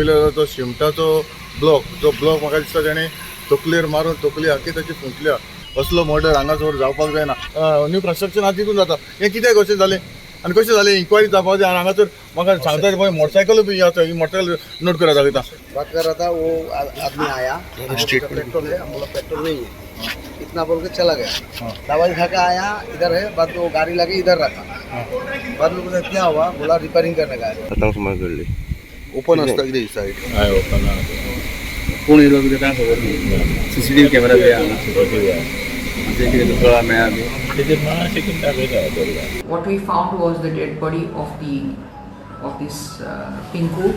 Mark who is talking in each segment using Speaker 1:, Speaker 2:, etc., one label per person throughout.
Speaker 1: पयलो तो शिमटाचो ब्लॉक म्हाका दिसता तेणें तकलेर मारून तकली आखी ताची फुटल्या. असलो मर्डर हांगासर जावपाक जायना. न्यू कन्स्ट्रक्शन आहा तितून जाता. हें कित्याक अशें जालें आनी कशें जालें इन्क्वायरी जावपाक जाय. आनी हांगासर म्हाका सांगता पळय मोटरसायकल बी आसा, ही मोटरसायकल नोट करा दाखयता.
Speaker 2: बात कर रहा था, वो आदमी आया, पेट्रोल है, हम बोला पेट्रोल नहीं है, इतना बोल के चला गया. दवाई खा के आया, इधर है, बाद में वो गाड़ी लगी इधर रखा. बाद में बोला क्या हुआ, बोला रिपेयरिंग करने का है. ओपन असता किती साइड
Speaker 1: हय ओपन
Speaker 3: कोण येलो कितें काय खबर ना. सीसीटीव्ही कॅमेरा बी आहा, अशें कितें कळा मेळ्ळा B.
Speaker 4: What we found was the dead body of this Pinku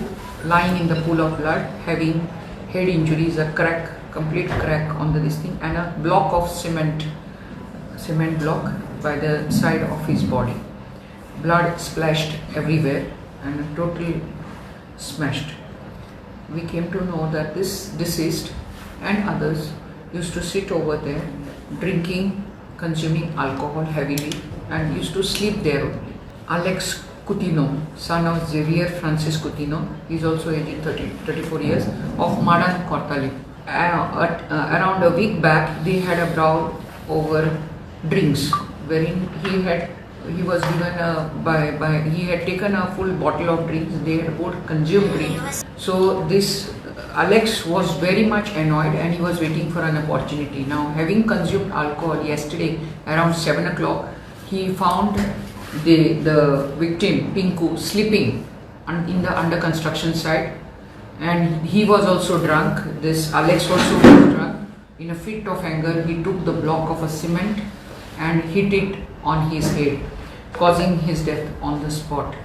Speaker 4: lying in the pool of blood, having head injuries, a crack, complete crack on this thing, and a block of cement block by the side of his body. Blood splashed everywhere and totally smashed. We came to know that this deceased and others used to sit over there drinking, consuming alcohol heavily, and used to sleep there only. Alex Coutinho, son of Xavier Francis Coutinho, he is also aged 34 years, of Madan Kortali. Around a week back, they had a brawl over drinks, wherein he was given he had taken a full bottle of drinks. They had both consumed drinks. So this Alex was very much annoyed and he was waiting for an opportunity. Now, having consumed alcohol yesterday around 7 o'clock, he found the victim Pinku sleeping in the under construction site, and he was also drunk. This Alex also was drunk. In a fit of anger, he took the block of a cement and hit it on his head, causing his death on the spot.